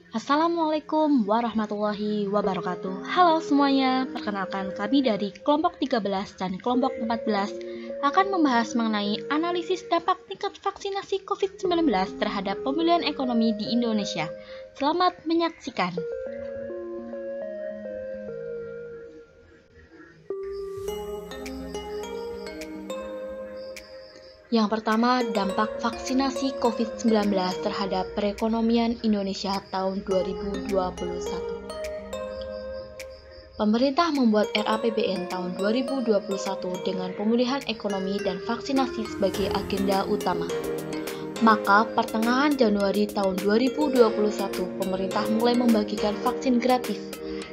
Assalamualaikum warahmatullahi wabarakatuh. Halo semuanya, perkenalkan kami dari kelompok 13 dan kelompok 14 akan membahas mengenai analisis dampak tingkat vaksinasi COVID-19 terhadap pemulihan ekonomi di Indonesia. Selamat menyaksikan. Yang pertama, dampak vaksinasi COVID-19 terhadap perekonomian Indonesia tahun 2021. Pemerintah membuat RAPBN tahun 2021 dengan pemulihan ekonomi dan vaksinasi sebagai agenda utama. Maka, pertengahan Januari tahun 2021, pemerintah mulai membagikan vaksin gratis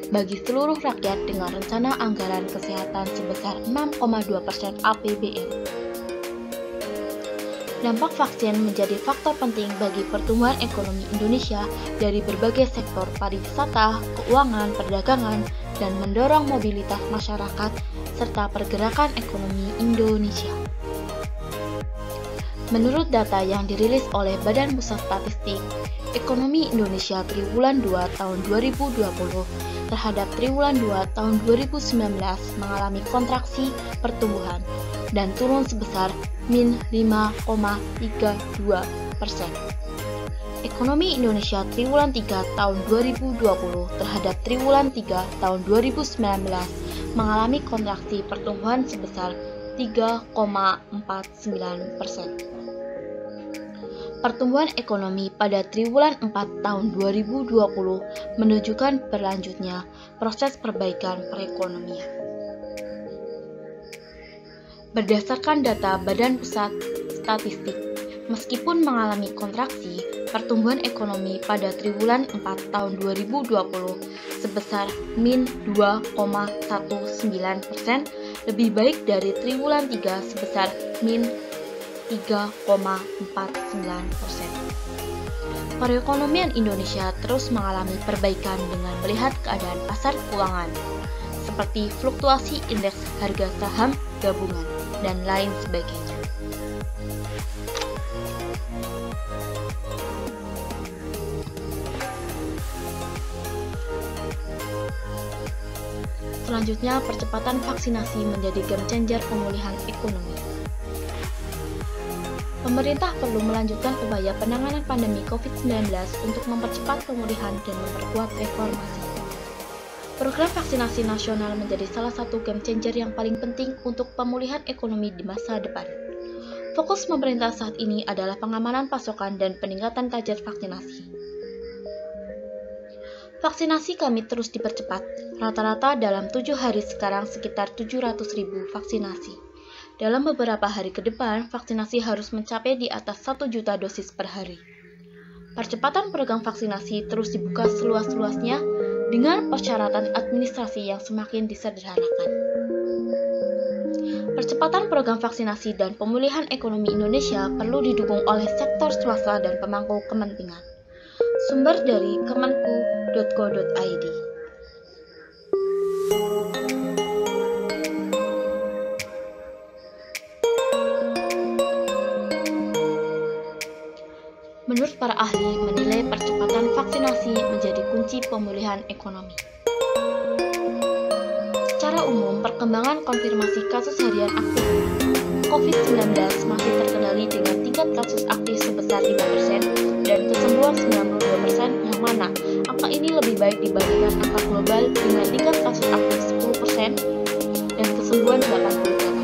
bagi seluruh rakyat dengan rencana anggaran kesehatan sebesar 6,2% APBN. Dampak vaksin menjadi faktor penting bagi pertumbuhan ekonomi Indonesia dari berbagai sektor pariwisata, keuangan, perdagangan, dan mendorong mobilitas masyarakat serta pergerakan ekonomi Indonesia. Menurut data yang dirilis oleh Badan Pusat Statistik, ekonomi Indonesia triwulan 2 tahun 2020 terhadap triwulan 2 tahun 2019 mengalami kontraksi pertumbuhan dan turun sebesar min 5,32%. Ekonomi Indonesia triwulan 3 tahun 2020 terhadap triwulan 3 tahun 2019 mengalami kontraksi pertumbuhan sebesar 3,49%. Pertumbuhan ekonomi pada triwulan 4 tahun 2020 menunjukkan berlanjutnya proses perbaikan perekonomian. Berdasarkan data Badan Pusat Statistik, meskipun mengalami kontraksi, pertumbuhan ekonomi pada triwulan 4 tahun 2020 sebesar min 2,19% lebih baik dari triwulan 3 sebesar min 3,49%. Perekonomian Indonesia terus mengalami perbaikan dengan melihat keadaan pasar keuangan, seperti fluktuasi indeks harga saham gabungan, dan lain sebagainya. Selanjutnya, percepatan vaksinasi menjadi game changer pemulihan ekonomi. Pemerintah perlu melanjutkan upaya penanganan pandemi COVID-19 untuk mempercepat pemulihan dan memperkuat reformasi. Program vaksinasi nasional menjadi salah satu game changer yang paling penting untuk pemulihan ekonomi di masa depan. Fokus pemerintah saat ini adalah pengamanan pasokan dan peningkatan target vaksinasi. Vaksinasi kami terus dipercepat, rata-rata dalam 7 hari sekarang sekitar 700.000 vaksinasi. Dalam beberapa hari ke depan, vaksinasi harus mencapai di atas 1 juta dosis per hari. Percepatan program vaksinasi terus dibuka seluas-luasnya dengan persyaratan administrasi yang semakin disederhanakan. Percepatan program vaksinasi dan pemulihan ekonomi Indonesia perlu didukung oleh sektor swasta dan pemangku kepentingan. Sumber dari kemenku.co.id. Menurut para ahli, menilai percepatan vaksinasi menjadi kunci pemulihan ekonomi. Secara umum, perkembangan konfirmasi kasus harian aktif COVID-19 masih terkendali dengan tingkat kasus aktif sebesar 5% dan kesembuhan 92%, yang mana angka ini lebih baik dibandingkan angka global dengan tingkat kasus aktif 10% dan kesembuhan 88%.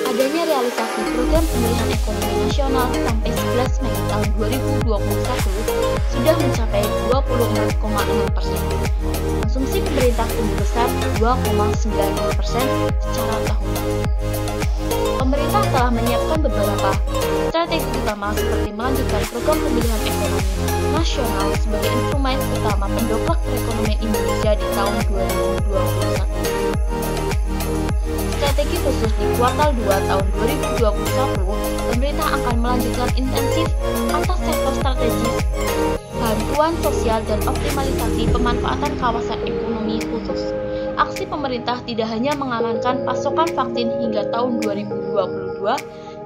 Adanya realisasi program pemulihan ekonomi nasional sampai 11 Mei tahun 2021 sudah mencapai 24,6%. Konsumsi pemerintah tumbuh besar 2,90% secara tahunan. Pemerintah telah menyiapkan beberapa strategi utama seperti melanjutkan program pemulihan ekonomi nasional sebagai instrumen utama pendongkrak perekonomian Indonesia di tahun 2021. Strategi khusus di kuartal 2 tahun 2021, pemerintah akan melanjutkan intensif atas sektor strategis, bantuan sosial dan optimalisasi pemanfaatan kawasan ekonomi khusus. Aksi pemerintah tidak hanya mengamankan pasokan vaksin hingga tahun 2022,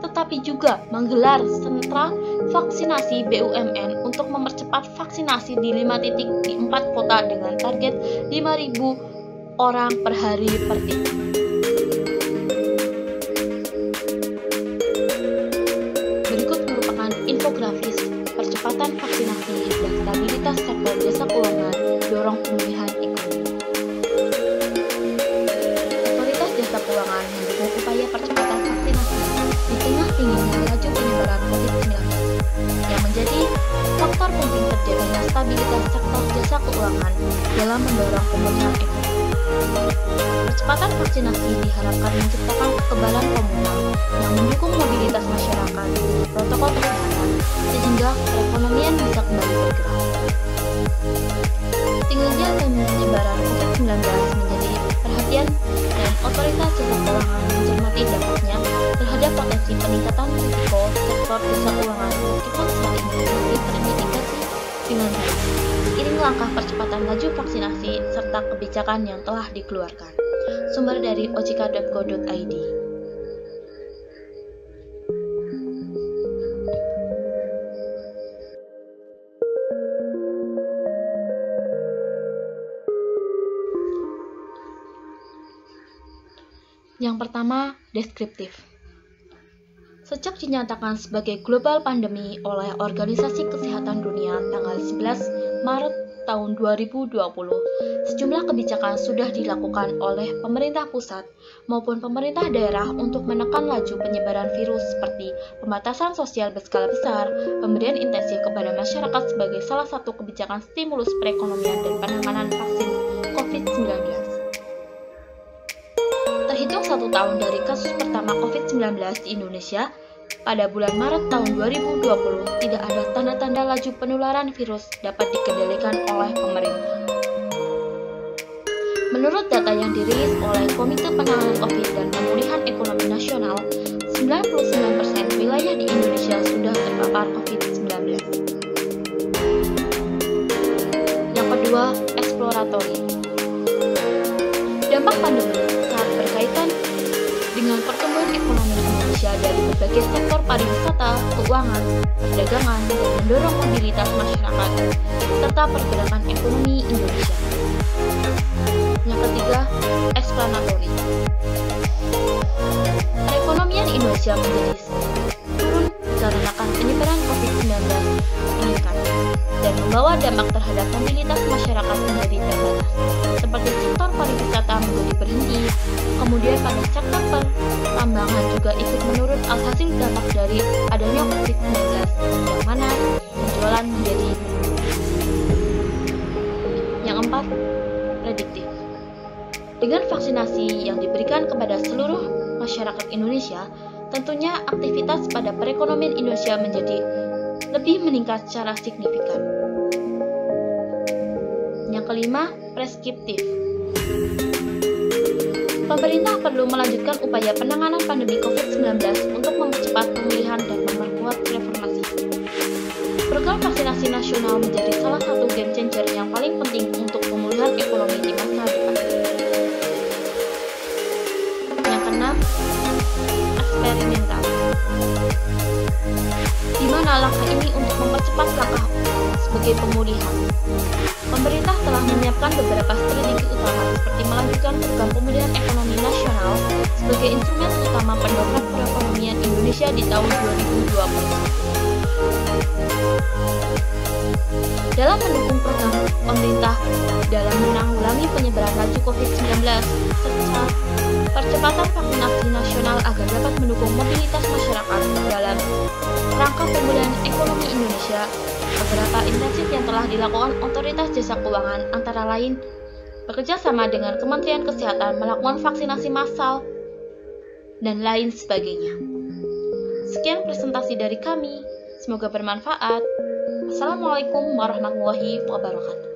tetapi juga menggelar sentra vaksinasi BUMN untuk mempercepat vaksinasi di 5 titik di 4 kota dengan target 5.000 orang per hari per titik. Berikut merupakan infografis percepatan vaksinasi dan stabilitas sektor jasa keuangan dorong pemulihan ekonomi. Otoritas Jasa Keuangan mendukung upaya percepatan vaksinasi di tengah tingginya laju penyebaran COVID-19 yang menjadi faktor penting terjadinya stabilitas sektor jasa keuangan dalam mendorong pemulihan ekonomi. Percepatan vaksinasi diharapkan menciptakan kekebalan komunal yang mendukung mobilitas masyarakat dengan protokol kesehatan sehingga perekonomian bisa kembali bergerak. Tingginya penyebaran COVID-19 menjadi perhatian dan otoritas jasa keuangan mencermati dampaknya terhadap potensi peningkatan risiko sektor jasa keuangan meskipun saat ini masih termitigasi dengan baik. Seiring langkah percepatan laju vaksinasi serta kebijakan yang telah dikeluarkan. Sumber dari ojk.go.id. Yang pertama, deskriptif. Sejak dinyatakan sebagai global pandemi oleh Organisasi Kesehatan Dunia tanggal 11 Maret tahun 2020, sejumlah kebijakan sudah dilakukan oleh pemerintah pusat maupun pemerintah daerah untuk menekan laju penyebaran virus seperti pembatasan sosial berskala besar, pemberian intensif kepada masyarakat sebagai salah satu kebijakan stimulus perekonomian dan penanganan vaksin COVID-19. Terhitung 1 tahun dari kasus pertama COVID-19 di Indonesia, pada bulan Maret tahun 2020 tidak ada tanda-tanda laju penularan virus dapat dikendalikan oleh pemerintah. Menurut data yang dirilis oleh Komite Penanganan COVID dan Pemulihan Ekonomi Nasional, 99% wilayah di Indonesia sudah terpapar COVID-19. Yang kedua, eksploratory. Dampak pandemi saat berkaitan dengan pertumbuhan ekonomi Indonesia dari berbagai sektor pariwisata, keuangan, perdagangan, dan mendorong mobilitas masyarakat, serta pergerakan ekonomi Indonesia. Yang ketiga, explanatory. Perekonomian Indonesia menjadi turun dikarenakan penyebaran COVID-19 meningkat dan membawa dampak terhadap mobilitas masyarakat menjadi terbatas, seperti sektor pariwisata menjadi berhenti, kemudian pada sektor pertambangan juga ikut menurun alhasil dampak dari adanya COVID-19, yang mana penjualan menjadi menurun. Yang keempat, prediktif. Dengan vaksinasi yang diberikan kepada seluruh masyarakat Indonesia, tentunya aktivitas pada perekonomian Indonesia menjadi lebih meningkat secara signifikan. Yang kelima, preskriptif. Pemerintah perlu melanjutkan upaya penanganan pandemi COVID-19 untuk mempercepat pemulihan dan memperkuat reformasi. Program vaksinasi nasional menjadi salah satu game changer yang paling penting untuk pemulihan ekonomi di masa depan. Yang keenam, eksperimental. Di mana langkah ini untuk mempercepat langkah sebagai pemulihan. Pemerintah telah menyiapkan beberapa strategi utama seperti melanjutkan program pemulihan ekonomi nasional sebagai instrumen utama pendongkrak perekonomian Indonesia di tahun 2020. Dalam mendukung program pemerintah dalam menanggulangi penyebaran laju COVID-19 serta percepatan vaksinasi nasional agar dapat mendukung mobilitas masyarakat dalam rangka pemulihan ekonomi Indonesia, beberapa inisiatif yang telah dilakukan Otoritas Jasa Keuangan antara lain bekerja sama dengan Kementerian Kesehatan melakukan vaksinasi massal dan lain sebagainya. Sekian presentasi dari kami, semoga bermanfaat. Assalamualaikum warahmatullahi wabarakatuh.